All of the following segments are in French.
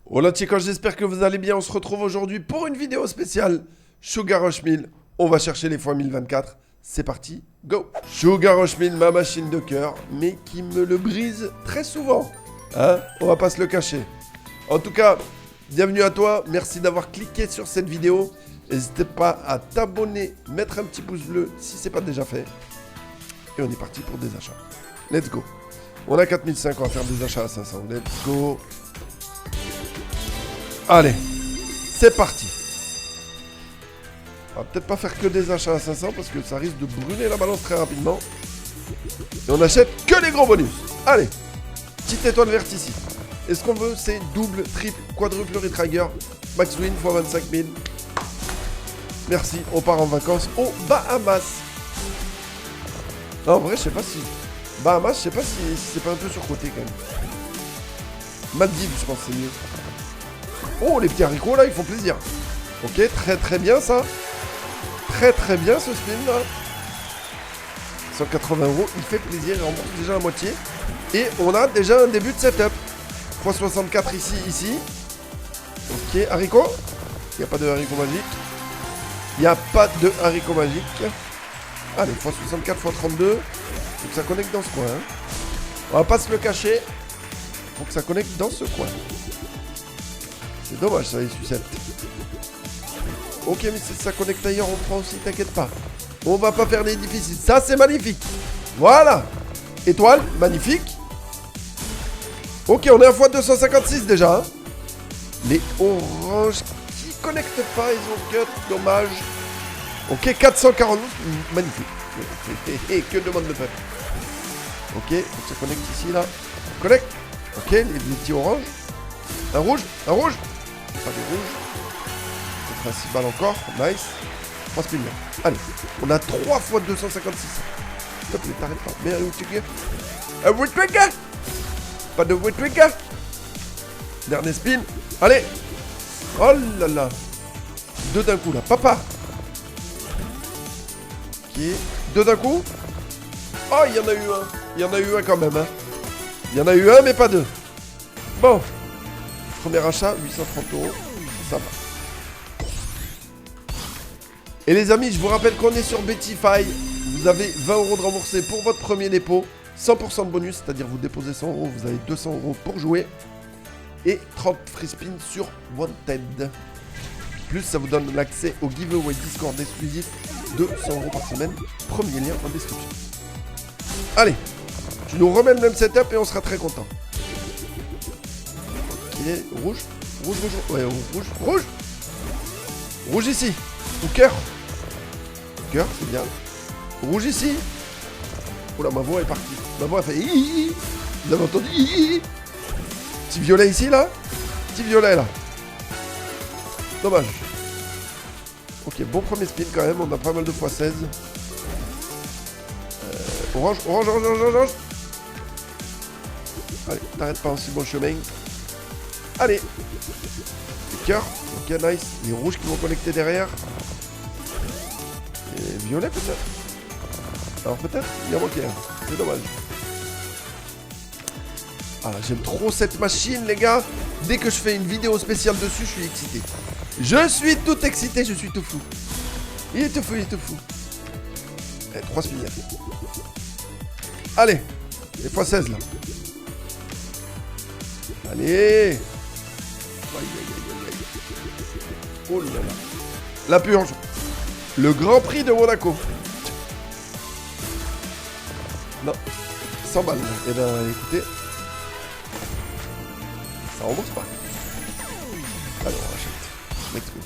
Hola chicos, j'espère que vous allez bien. On se retrouve aujourd'hui pour une vidéo spéciale Sugar Rush 1000. On va chercher les fois 1024. C'est parti, go. Sugar Rush 1000, ma machine de cœur, mais qui me le brise très souvent. Hein? On va pas se le cacher. En tout cas, bienvenue à toi. Merci d'avoir cliqué sur cette vidéo. N'hésitez pas à t'abonner, mettre un petit pouce bleu si c'est pas déjà fait. Et on est parti pour des achats. Let's go. On a 4005, on va faire des achats à 500. Let's go. Allez, c'est parti. On va peut-être pas faire que des achats à 500 parce que ça risque de brûler la balance très rapidement. Et on achète que les gros bonus. Allez, petite étoile verte ici. Et ce qu'on veut, c'est double, triple, quadruple retrigger. Max win x 25 000. Merci, on part en vacances aux Bahamas. Non, en vrai, je sais pas si... Bahamas, je sais pas si c'est pas un peu surcoté quand même. Maldives, je pense que c'est mieux. Oh, les petits haricots là, ils font plaisir. Ok, très très bien ça. Très très bien ce spin là. 180 €, il fait plaisir, il rembourse déjà la moitié. Et on a déjà un début de setup. x64 ici, ici. Ok, haricots. Il n'y a pas de haricots magiques. Il n'y a pas de haricots magiques. Allez, x64, x32. Faut que ça connecte dans ce coin. Hein. On va pas se le cacher. Faut que ça connecte dans ce coin. C'est dommage ça les sucettes. Ok, mais si ça connecte ailleurs, on prend aussi, t'inquiète pas. On va pas faire les difficiles. Ça, c'est magnifique. Voilà. Étoile, magnifique. Ok, on est à x256 déjà. Hein. Les oranges qui connectent pas, ils ont cut, dommage. Ok, 440, magnifique. Que demande le peuple. Ok, donc ça connecte ici, là. On connecte. Ok, les petits oranges. Un rouge, un rouge. Pas de rouge. C'est 6 balles encore. Nice. 3 spins. Allez, on a 3 fois 256. Stop, mais t'arrêtes pas. Mais un Woodtrigger. Un Woodtrigger. Pas de Woodtrigger. Dernier spin. Allez. Oh là là. Deux d'un coup là. Papa. Ok. Deux d'un coup. Oh, il y en a eu un. Il y en a eu un quand même. Hein. Il y en a eu un, mais pas deux. Bon. Premier achat, 830 €. Ça va. Et les amis, je vous rappelle qu'on est sur Bettify. Vous avez 20 € de remboursé pour votre premier dépôt. 100% de bonus, c'est-à-dire vous déposez 100 €, vous avez 200 € pour jouer. Et 30 free spins sur Wanted. Plus, ça vous donne l'accès au giveaway Discord exclusif de 100 € par semaine. Premier lien en description. Allez, tu nous remets le même setup et on sera très content. Ok, rouge, rouge, rouge, ouais, rouge, rouge. Rouge ici. Ou cœur. Cœur, c'est bien. Rouge ici. Oula, ma voix est partie. Ma voix a fait hihi. Vous avez entendu hihi. Petit violet ici, là. Petit violet, là. Dommage. Ok, bon premier spin quand même. On a pas mal de x16. Orange, orange, orange, orange, orange. Allez, t'arrêtes pas en si bon chemin. Allez. Les cœurs. Ok, nice. Les rouges qui vont connecter derrière. Et violet peut-être. Alors peut-être, il y a manqué un. C'est dommage. Ah, j'aime trop cette machine, les gars. Dès que je fais une vidéo spéciale dessus, je suis excité. Je suis tout excité, je suis tout fou. Il est tout fou, il est tout fou. Allez, 3 spins. Allez, les x16 là. Allez. Aïe, aïe, aïe, aïe. Oh là là. La purge. Le Grand Prix de Monaco. Non. 100 balles. Eh ben, écoutez. Ça rembourse pas. Allez, on rachète. Let's go.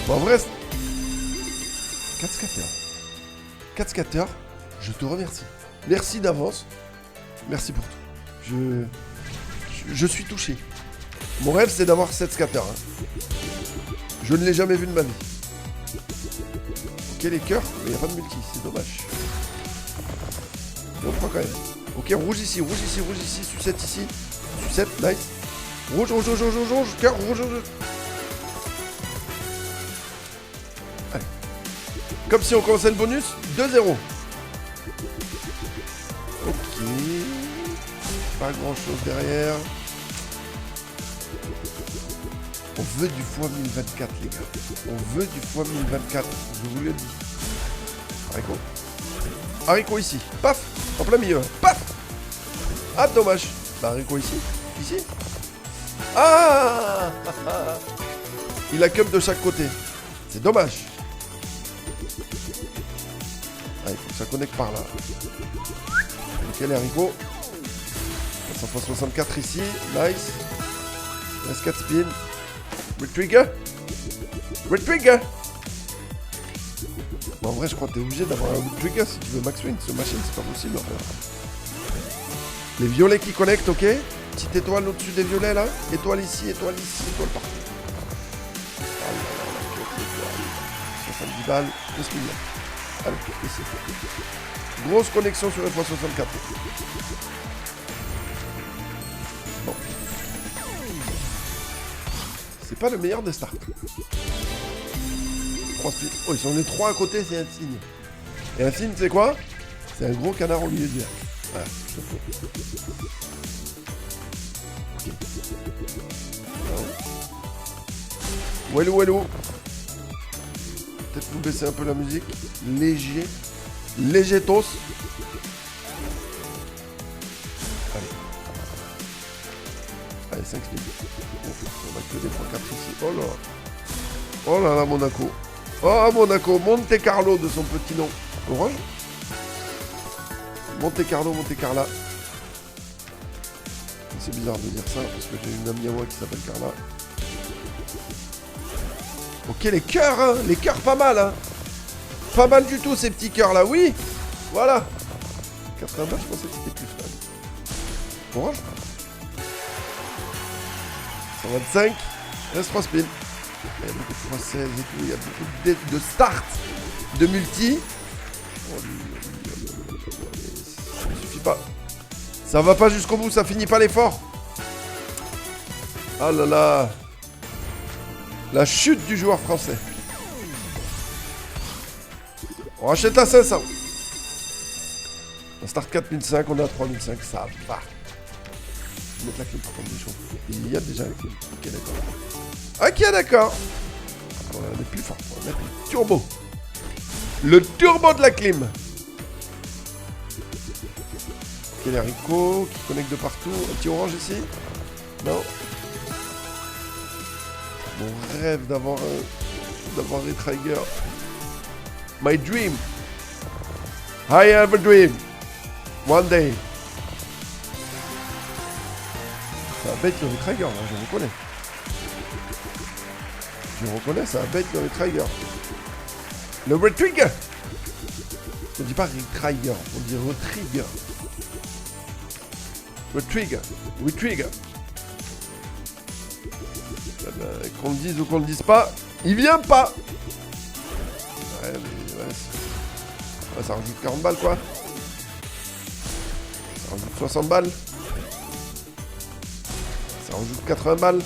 Bon, en vrai, 4 scatters. 4 scatters. Je te remercie. Merci d'avance. Merci pour tout. Je suis touché. Mon rêve, c'est d'avoir 7 scatters. Hein. Je ne l'ai jamais vu de ma vie. Ok, les cœurs, mais il n'y a pas de multi, c'est dommage. Mais on prend quand même. Ok, rouge ici, rouge ici, rouge ici, sucette ici. Sucette, nice. Rouge, rouge, rouge, rouge, rouge, rouge, cœur, rouge, rouge. Allez. Comme si on commençait le bonus, 2-0. Ok. Pas grand chose derrière. On veut du x1024, les gars. On veut du x1024. Je vous le dis. Haricot. Haricot ici. Paf. En plein milieu. Paf. Ah, dommage. Bah, haricot ici. Ici. Ah. Il a cum de chaque côté. C'est dommage. Ah, il faut que ça connecte par là. Ok, les haricots. 164 ici. Nice. Il reste 4 spins. Retrigger. Retrigger. En vrai, je crois que t'es obligé d'avoir un trigger si tu veux max win. Ce machine, c'est pas possible. Les violets qui connectent, ok. Petite étoile au-dessus des violets là. Étoile ici, étoile partout. Ah là là, 70 balles. Qu'est-ce qu'il y a? Allez, ici. Grosse connexion sur le x64. Bon. C'est pas le meilleur des starts. 3 spins. Oh, ils sont les 3 à côté, c'est un signe. Et un signe, c'est quoi? C'est un gros canard au milieu du verre. Voilà, je te fous. Ok. Wello, wello. Peut-être vous baisser un peu la musique. Léger. Légétos. Allez. Allez, 5 spins. On a que des x4 ici. Oh là. Oh là là, Monaco. Oh, Monaco. Monte Carlo de son petit nom. Orange. Monte Carlo, Monte Carla. C'est bizarre de dire ça parce que j'ai une amie à moi qui s'appelle Carla. Ok, les cœurs, hein. Les cœurs pas mal, hein. Pas mal du tout ces petits cœurs là, oui. Voilà. 80 balles, je pensais que c'était plus là. Orange. 125. Reste 3 spins. Il y a beaucoup de françaises et tout. Il y a beaucoup de start, de multi. Ça ne suffit pas. Ça va pas jusqu'au bout, ça finit pas l'effort. Ah là là. La chute du joueur français. On rachète à 500. On start 4005, on est à 3005, ça va. Je vais mettre la clé pour prendre des choses. Il y a déjà la clé. Ok, d'accord. Ok, d'accord. On est plus fort. On va mettre le turbo. Le turbo de la clim. Ok, les haricots qui connectent de partout. Un petit orange ici. Non. Mon rêve d'avoir un Trigger. My dream. I have a dream. One day. Ça va bête le Trigger, là, je reconnais. Je reconnais, ça va bête le Trigger. Le Retrigger. On dit pas Retrigger, on dit Retrigger. Retrigger. Retrigger. Qu'on le dise ou qu'on le dise pas, il vient pas. Ouais, mais ouais, ça rajoute 40 balles quoi. Ça rajoute 60 balles. Ça rajoute 80 balles.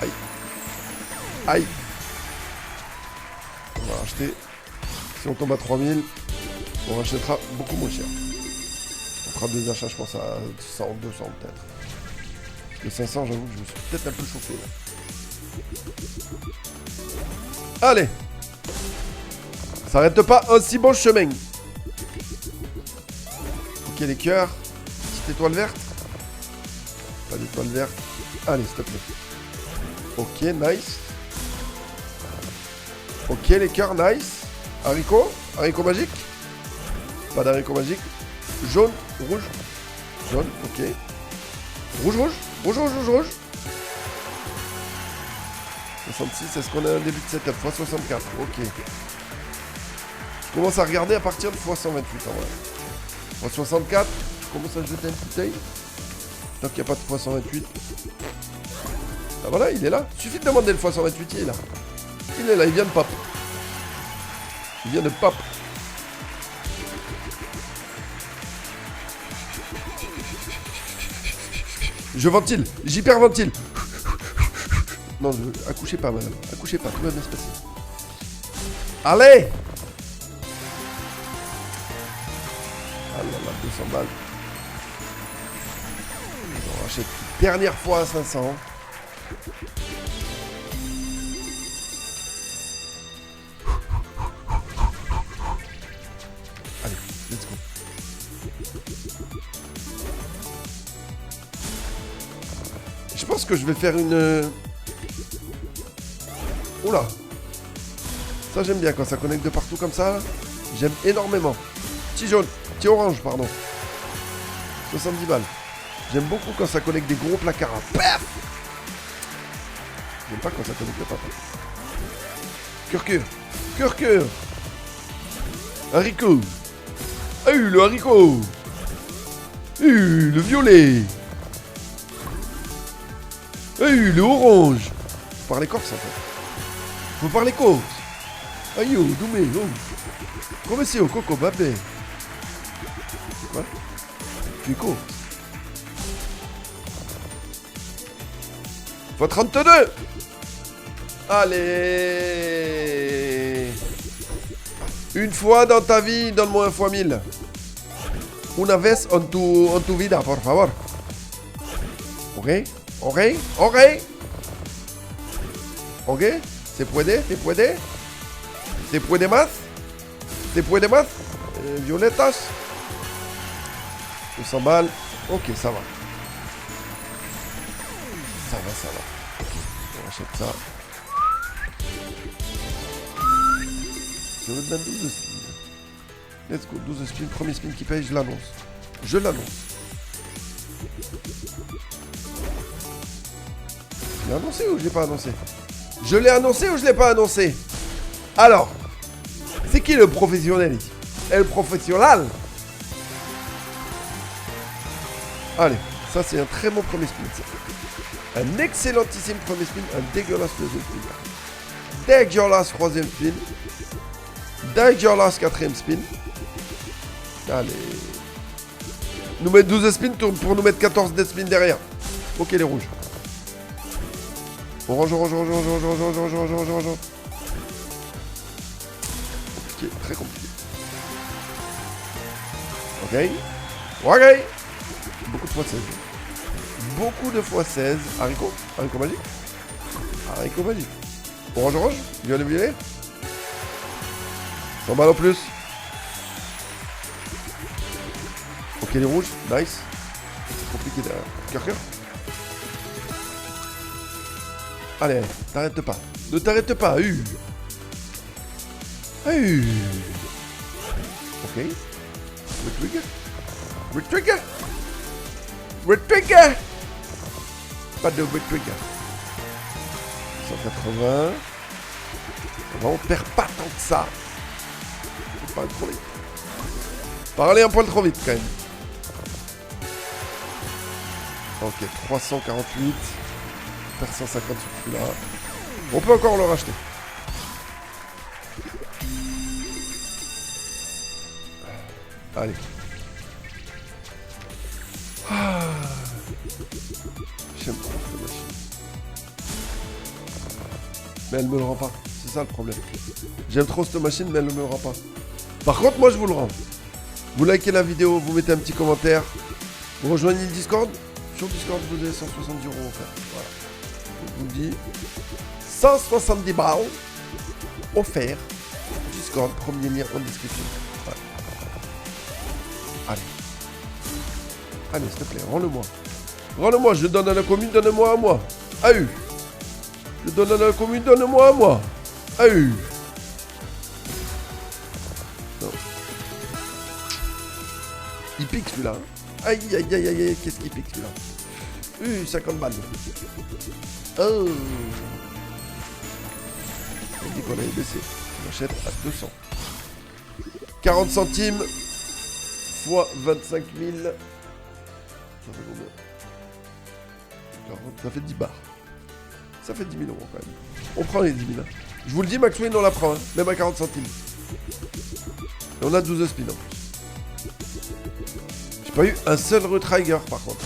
Aïe. Aïe. On va racheter. Si on tombe à 3000, on rachètera beaucoup moins cher. On fera des achats, je pense, à 100, 200 peut-être. Parce que 500, j'avoue que je me suis peut-être un peu chauffé là. Allez. Ça arrête pas un si bon chemin. Ok, les cœurs. Petite étoile verte. Pas d'étoile verte. Allez, s'il te plaît. Ok, nice. Ok, les cœurs, nice. Haricot. Haricot magique. Pas d'haricot magique. Jaune, rouge. Jaune, ok. Rouge, rouge. Rouge, rouge, rouge, rouge. 66, est-ce qu'on a un début de setup? x64, ok. Je commence à regarder à partir de x128 en vrai. x64, je commence à jeter un petit œil. Tant qu'il n'y a pas de x128. Ah voilà, il est là. Suffit de demander le x128, il est là. Il est là, il vient de pop. Il vient de pop. Je ventile, j'hyperventile. Non, accouchez pas, madame. Accouchez pas, tout va bien se passer. Allez. Ah là là, 200 balles. rachète une dernière fois à 500. Allez, let's go. Je pense que je vais faire une... Oula. Ça j'aime bien quand ça connecte de partout comme ça. J'aime énormément. Petit jaune, petit orange, pardon. 70 balles. J'aime beaucoup quand ça connecte des gros placards. Paf. J'aime pas quand ça connecte pas. Curcure. Curcure. Haricot. Ah, le haricot. Le violet. Le orange. Faut parler corse en fait. Faut parler corse. Aïe, doumé, oh. Come c'est au coco, babé. Quoi? Tu es corse. Faut 32. Allez. Une fois dans ta vie, donne-moi un fois 1000. Una vez en tu vida, por favor. Ok? Ok? Ok? Ok? ¿Se puede? ¿Se puede? ¿Se puede más? ¿Se puede más? Violetas. 200 balles. Ok, ça va. Ça va, ça va. Ok, on achète ça. Je veux te donner 12 spins. Let's go, 12 spins. Premier spin qui paye, je l'annonce. Je l'annonce. Je l'ai annoncé ou je l'ai pas annoncé? Je l'ai annoncé ou je l'ai pas annoncé? Alors, c'est qui le professionnel ici? El professionnel. Allez, ça c'est un très bon premier spin. Ça. Un excellentissime premier spin, un dégueulasse deuxième spin. Dégueulasse troisième spin. Dégueulasse quatrième spin. Allez. Nous mettre 12 spins pour nous mettre 14 dead spins derrière. Ok les rouges. Orange, orange, orange, orange, orange, orange, orange, orange, orange, orange. Compliqué, très compliqué. Ok. Ok. Beaucoup de fois 16. Beaucoup de fois 16. Haricot. Haricot magique. Haricot magique. Orange, orange. Violet, violet. 100 balles en plus. Ok les rouges. Nice. C'est compliqué derrière. Cœur, cœur. Allez, t'arrêtes pas. Ne t'arrête pas. Ok. Retrigger. Retrigger. Retrigger. Pas de retrigger. 180. On perd pas tant que ça. Faut pas aller trop vite. Parler un poil trop vite quand même. Ok, 348. 150 sur celui-là. On peut encore le racheter. Allez. Ah. J'aime trop cette machine. Mais elle me le rend pas. C'est ça le problème. J'aime trop cette machine, mais elle ne me le rend pas. Par contre, moi je vous le rends. Vous likez la vidéo, vous mettez un petit commentaire. Vous rejoignez le Discord. Sur le Discord, vous avez 170 € offert. Voilà. Je vous le dis, 170 balles offert. Discord, premier lien en description. Voilà. Allez. Allez, s'il te plaît, rends-le-moi. Rends-le-moi, je donne à la commune, donne-moi à moi. Aïe. Je donne à la commune, donne-moi à moi. Aïe. Non. Il pique celui-là. Aïe, aïe, aïe, aïe, aïe, qu'est-ce qu'il pique celui-là? 50 balles. Oh. On dit qu'on avait baissé. On achète à 200. 40 centimes fois 25 000. Ça fait combien? 40, ça fait 10 bars. Ça fait 10 000 € quand même. On prend les 10 000. Je vous le dis, Maxwin, on la prend. Hein, même à 40 centimes. Et on a 12 spins en plus. J'ai pas eu un seul retrigger par contre.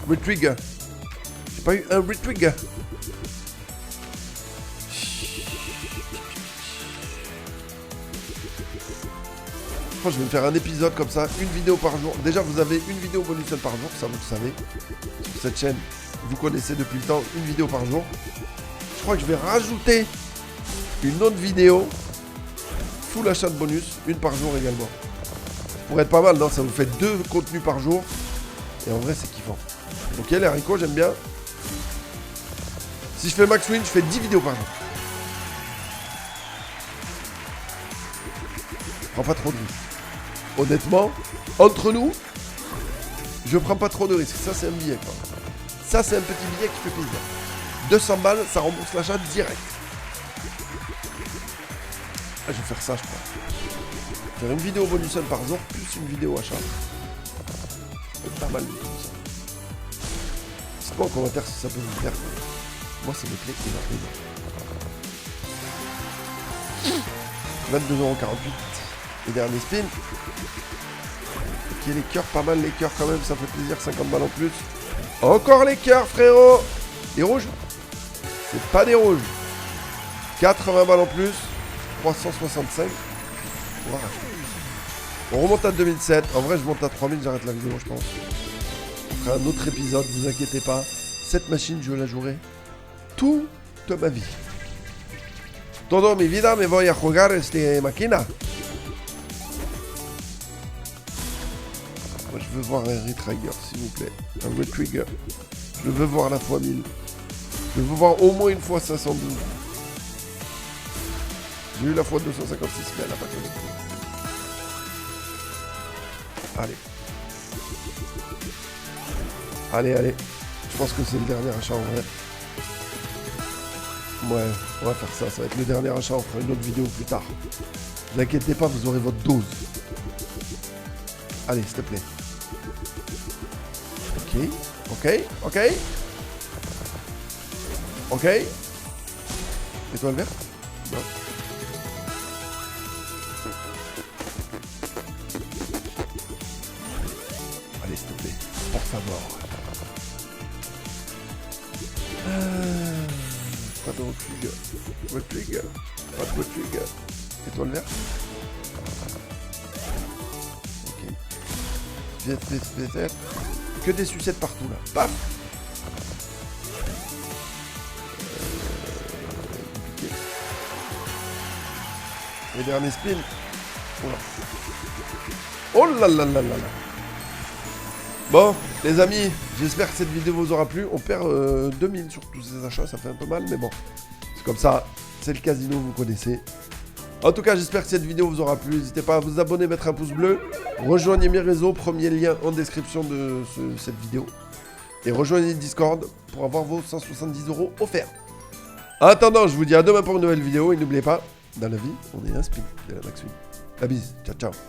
Retrigger. J'ai pas eu un retrigger. franchement, je vais me faire un épisode comme ça, une vidéo par jour. Déjà, vous avez une vidéo bonus par jour, ça vous le savez. Sur cette chaîne, vous connaissez depuis le temps, une vidéo par jour. Je crois que je vais rajouter une autre vidéo full achat de bonus, une par jour également. Pour être pas mal, non, ça vous fait 2 contenus par jour. Et en vrai, c'est kiffant. Ok, les haricots, j'aime bien. Si je fais max win, je fais 10 vidéos par jour. Je prends pas trop de risques. Honnêtement, entre nous, je prends pas trop de risques. Ça, c'est un billet, quoi. Ça, c'est un petit billet qui fait plaisir. 200 balles, ça rembourse l'achat direct. Ah, je vais faire ça, je crois. Faire une vidéo bonus par jour, plus une vidéo achat. C'est pas mal du tout, ça. Dites-moi en commentaire si ça peut vous plaire. Moi, ça me plaît énormément. 22,48 €. Le dernier spin. Ok, les cœurs, pas mal les cœurs quand même, ça fait plaisir, 50 balles en plus. Encore les cœurs, frérot. Les rouges? C'est pas des rouges. 80 balles en plus. 365. Voilà. On remonte à 2007. En vrai, je monte à 3000, j'arrête la vidéo, je pense. On fera un autre épisode, vous inquiétez pas. Cette machine, je la jouerai toute ma vie. Todo mi vida me voy a jugar esta máquina. Moi, je veux voir un retrigger, s'il vous plaît. Un retrigger. Je veux voir la fois 1000. Je veux voir au moins une fois 512. J'ai eu la fois 256, mais elle n'a pas connecté. Allez. Allez, allez. Je pense que c'est le dernier achat en vrai. Ouais, on va faire ça. Ça va être le dernier achat. On fera une autre vidéo plus tard. Ne vous inquiétez pas, vous aurez votre dose. Allez, s'il te plaît. Ok, ok, ok. Ok. Étoile verte? Non. Allez, s'il te plaît. Por favor. Pas de retrigger. Retrigger. Pas de retrigger. Étoile verte? Ok. Vite. Que des sucettes partout là. Paf! Compliqué. Les derniers spins. Oh là là là là là. Bon, les amis, j'espère que cette vidéo vous aura plu. On perd 2000 sur tous ces achats, ça fait un peu mal, mais bon. C'est comme ça, c'est le casino, vous connaissez. En tout cas, j'espère que cette vidéo vous aura plu. N'hésitez pas à vous abonner, mettre un pouce bleu. Rejoignez mes réseaux, premier lien en description de cette vidéo. Et rejoignez le Discord pour avoir vos 170 € offerts. En attendant, je vous dis à demain pour une nouvelle vidéo. Et n'oubliez pas, dans la vie, on est un spin de la Max Win. La bise, ciao ciao.